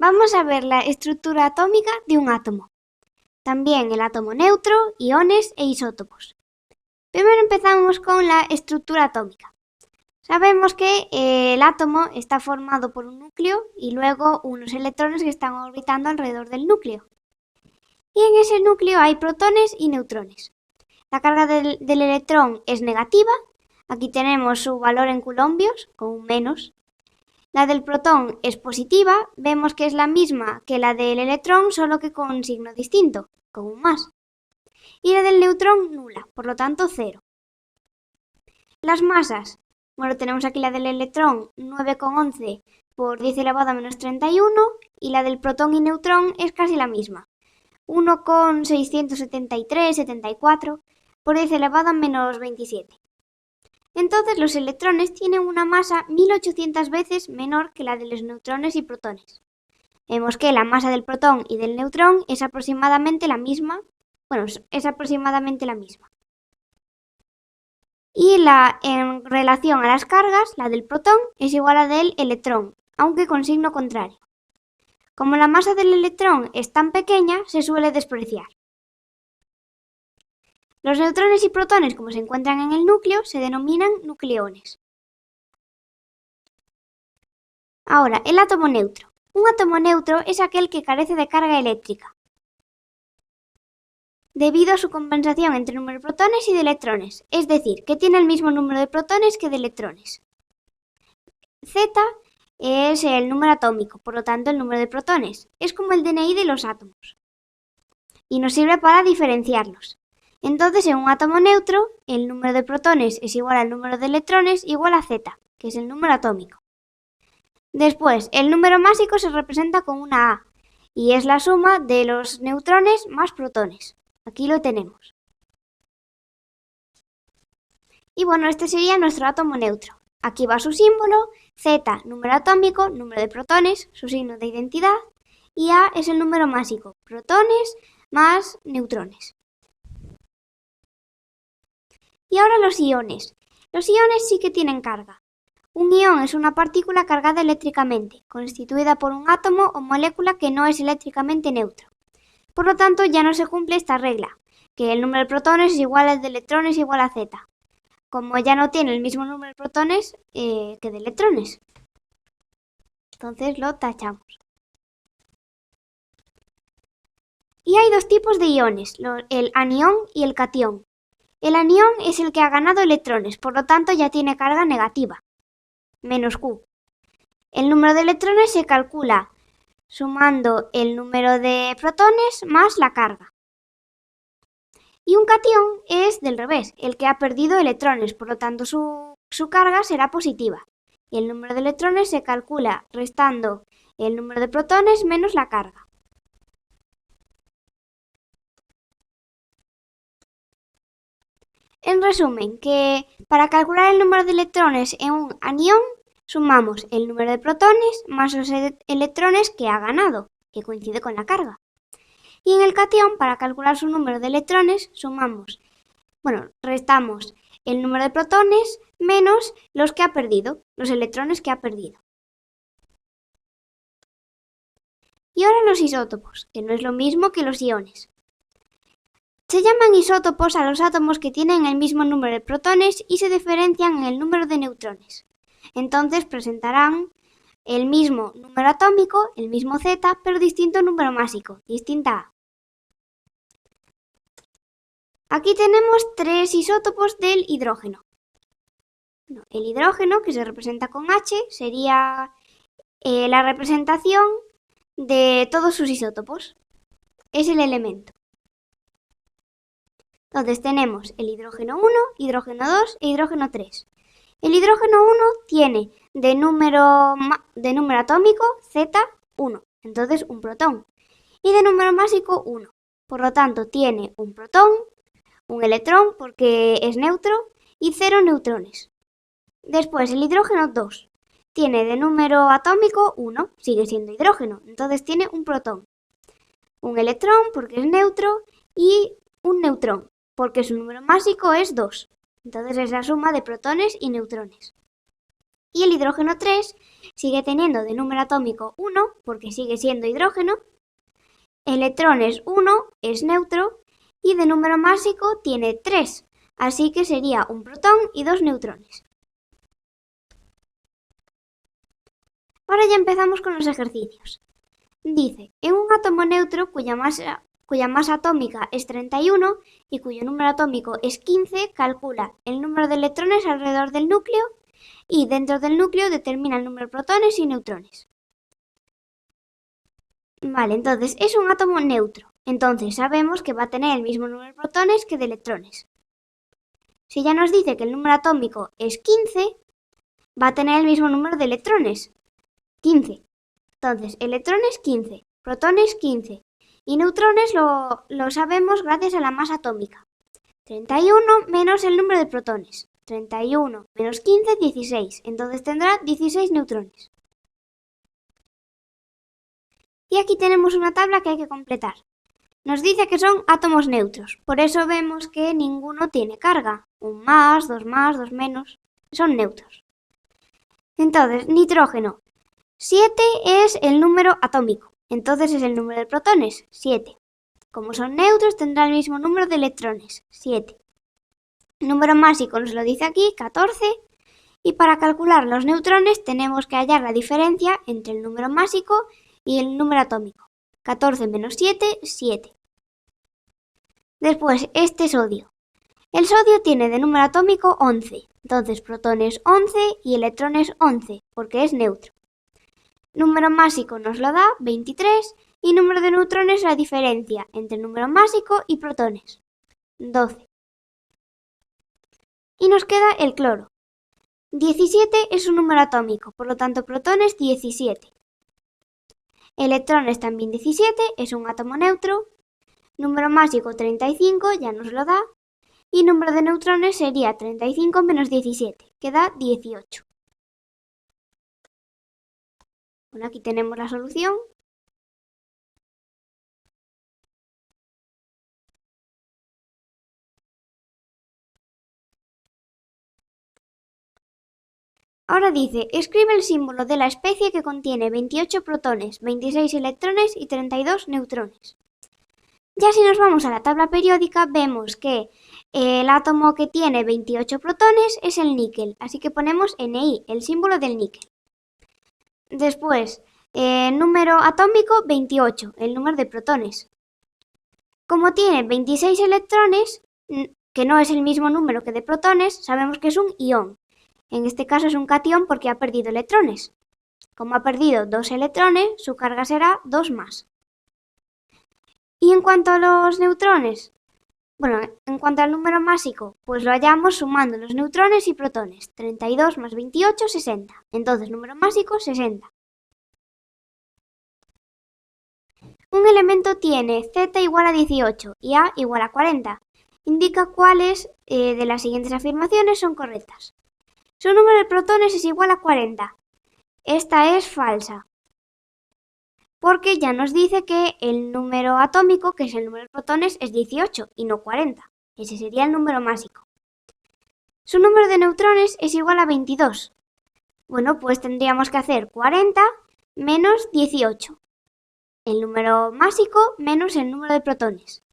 Vamos a ver la estructura atómica de un átomo. También el átomo neutro, iones e isótopos. Primero empezamos con la estructura atómica. Sabemos que el átomo está formado por un núcleo y luego unos electrones que están orbitando alrededor del núcleo. Y en ese núcleo hay protones y neutrones. La carga del electrón es negativa. Aquí tenemos su valor en coulombios, con un menos. La del protón es positiva, vemos que es la misma que la del electrón, solo que con un signo distinto, con un más. Y la del neutrón nula, por lo tanto 0. Las masas. Bueno, tenemos aquí la del electrón 9,11 por 10 elevado a menos 31 y la del protón y neutrón es casi la misma. 1,673-74 por 10 elevado a menos 27. Entonces los electrones tienen una masa 1800 veces menor que la de los neutrones y protones. Vemos que la masa del protón y del neutrón es aproximadamente la misma. Y en relación a las cargas, la del protón es igual a la del electrón, aunque con signo contrario. Como la masa del electrón es tan pequeña, se suele despreciar. Los neutrones y protones, como se encuentran en el núcleo, se denominan nucleones. Ahora, el átomo neutro. Un átomo neutro es aquel que carece de carga eléctrica, debido a su compensación entre el número de protones y de electrones, es decir, que tiene el mismo número de protones que de electrones. Z es el número atómico, por lo tanto el número de protones. Es como el DNI de los átomos y nos sirve para diferenciarlos. Entonces, en un átomo neutro, el número de protones es igual al número de electrones igual a Z, que es el número atómico. Después, el número másico se representa con una A y es la suma de los neutrones más protones. Aquí lo tenemos. Y bueno, este sería nuestro átomo neutro. Aquí va su símbolo, Z, número atómico, número de protones, su signo de identidad, y A es el número másico, protones más neutrones. Y ahora los iones. Los iones sí que tienen carga. Un ion es una partícula cargada eléctricamente, constituida por un átomo o molécula que no es eléctricamente neutro. Por lo tanto, ya no se cumple esta regla, que el número de protones es igual al de electrones igual a Z, como ya no tiene el mismo número de protones que de electrones. Entonces lo tachamos. Y hay dos tipos de iones, el anión y el catión. El anión es el que ha ganado electrones, por lo tanto ya tiene carga negativa, menos Q. El número de electrones se calcula sumando el número de protones más la carga. Y un catión es del revés, el que ha perdido electrones, por lo tanto su carga será positiva. Y el número de electrones se calcula restando el número de protones menos la carga. En resumen, que para calcular el número de electrones en un anión, sumamos el número de protones más los electrones que ha ganado, que coincide con la carga. Y en el catión, para calcular su número de electrones, restamos el número de protones menos los que ha perdido, los electrones que ha perdido. Y ahora los isótopos, que no es lo mismo que los iones. Se llaman isótopos a los átomos que tienen el mismo número de protones y se diferencian en el número de neutrones. Entonces presentarán el mismo número atómico, el mismo Z, pero distinto número másico, distinta A. Aquí tenemos tres isótopos del hidrógeno. El hidrógeno, que se representa con H, sería la representación de todos sus isótopos. Es el elemento. Entonces tenemos el hidrógeno 1, hidrógeno 2 e hidrógeno 3. El hidrógeno 1 tiene de número atómico Z1, entonces un protón, y de número másico 1. Por lo tanto, tiene un protón, un electrón porque es neutro y 0 neutrones. Después el hidrógeno 2 tiene de número atómico 1, sigue siendo hidrógeno, entonces tiene un protón, un electrón porque es neutro y un neutrón porque su número másico es 2. Entonces es la suma de protones y neutrones. Y el hidrógeno 3 sigue teniendo de número atómico 1, porque sigue siendo hidrógeno. Electrones 1, es neutro. Y de número másico tiene 3, así que sería un protón y 2 neutrones. Ahora ya empezamos con los ejercicios. Dice, en un átomo neutro cuya masa atómica es 31 y cuyo número atómico es 15, calcula el número de electrones alrededor del núcleo y dentro del núcleo determina el número de protones y neutrones. Vale, entonces es un átomo neutro. Entonces sabemos que va a tener el mismo número de protones que de electrones. Si ya nos dice que el número atómico es 15, va a tener el mismo número de electrones, 15. Entonces, electrones 15, protones 15 y neutrones lo sabemos gracias a la masa atómica. 31 menos el número de protones. 31 menos 15, 16. Entonces tendrá 16 neutrones. Y aquí tenemos una tabla que hay que completar. Nos dice que son átomos neutros, por eso vemos que ninguno tiene carga. Un más, dos menos, son neutros. Entonces, nitrógeno. 7 es el número atómico, entonces es el número de protones, 7. Como son neutros, tendrá el mismo número de electrones, 7. El número másico nos lo dice aquí, 14. Y para calcular los neutrones tenemos que hallar la diferencia entre el número másico y el número atómico. 14 menos 7, 7. Después, este sodio. El sodio tiene de número atómico 11, entonces protones 11 y electrones 11, porque es neutro. Número másico nos lo da 23 y número de neutrones la diferencia entre número másico y protones, 12. Y nos queda el cloro. 17 es un número atómico, por lo tanto protones 17. Electrones también 17, es un átomo neutro. Número másico 35, ya nos lo da. Y número de neutrones sería 35 menos 17, que da 18. Bueno, aquí tenemos la solución. Ahora dice, escribe el símbolo de la especie que contiene 28 protones, 26 electrones y 32 neutrones. Ya si nos vamos a la tabla periódica, vemos que el átomo que tiene 28 protones es el níquel, así que ponemos Ni, el símbolo del níquel. Después, número atómico 28, el número de protones. Como tiene 26 electrones, que no es el mismo número que de protones, sabemos que es un ión. En este caso es un catión porque ha perdido electrones. Como ha perdido 2 electrones, su carga será 2 más. Y en cuanto a los neutrones, en cuanto al número másico, pues lo hallamos sumando los neutrones y protones. 32 más 28, 60. Entonces, número másico, 60. Un elemento tiene Z igual a 18 y A igual a 40. Indica cuáles de las siguientes afirmaciones son correctas. Su número de protones es igual a 40. Esta es falsa, porque ya nos dice que el número atómico, que es el número de protones, es 18 y no 40. Ese sería el número másico. Su número de neutrones es igual a 22. Bueno, pues tendríamos que hacer 40 menos 18. El número másico menos el número de protones.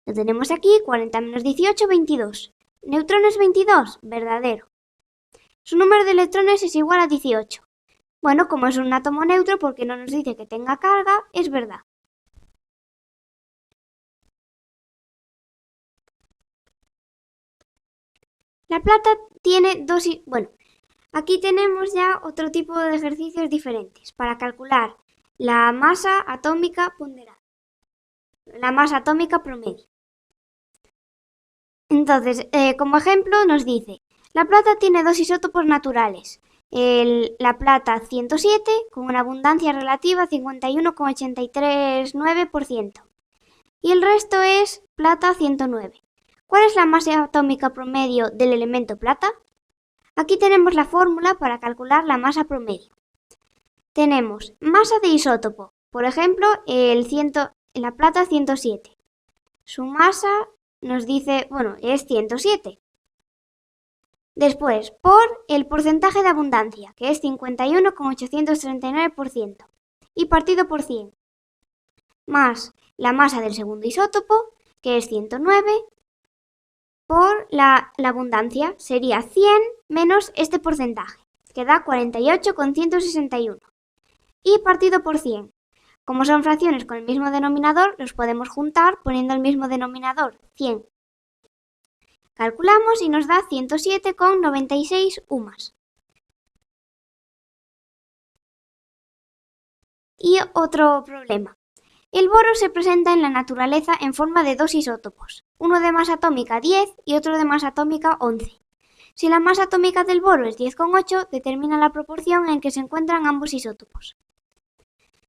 Lo tenemos aquí, 40 menos 18, 22. Neutrones 22, verdadero. Su número de electrones es igual a 18. Bueno, como es un átomo neutro, porque no nos dice que tenga carga, es verdad. La plata tiene dosis... Bueno, aquí tenemos ya otro tipo de ejercicios diferentes para calcular la masa atómica ponderada, la masa atómica promedio. Entonces, como ejemplo nos dice, la plata tiene 2 isótopos naturales, la plata 107 con una abundancia relativa 51,839% y el resto es plata 109. ¿Cuál es la masa atómica promedio del elemento plata? Aquí tenemos la fórmula para calcular la masa promedio. Tenemos masa de isótopo, por ejemplo, la plata 107. Su masa nos dice, es 107. Después, por el porcentaje de abundancia, que es 51,839%, y partido por 100, más la masa del segundo isótopo, que es 109, por la abundancia, sería 100 menos este porcentaje, que da 48,161, y partido por 100. Como son fracciones con el mismo denominador, los podemos juntar poniendo el mismo denominador, 100. Calculamos y nos da 107,96 UMAS. Y otro problema. El boro se presenta en la naturaleza en forma de dos isótopos, uno de masa atómica 10 y otro de masa atómica 11. Si la masa atómica del boro es 10,8, determina la proporción en que se encuentran ambos isótopos.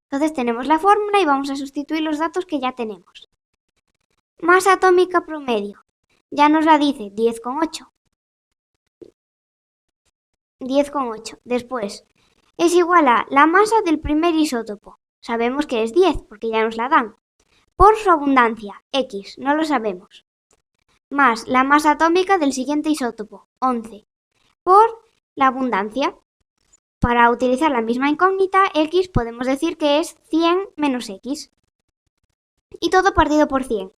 Entonces tenemos la fórmula y vamos a sustituir los datos que ya tenemos. Masa atómica promedio. Ya nos la dice, 10,8. 10,8. Después, es igual a la masa del primer isótopo. Sabemos que es 10 porque ya nos la dan. Por su abundancia, X, no lo sabemos. Más la masa atómica del siguiente isótopo, 11. Por la abundancia. Para utilizar la misma incógnita, X podemos decir que es 100 menos X. Y todo partido por 100.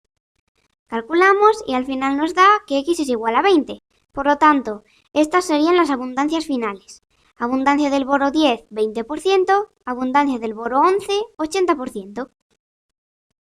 Calculamos y al final nos da que X es igual a 20. Por lo tanto, estas serían las abundancias finales. Abundancia del boro 10, 20%, abundancia del boro 11, 80%.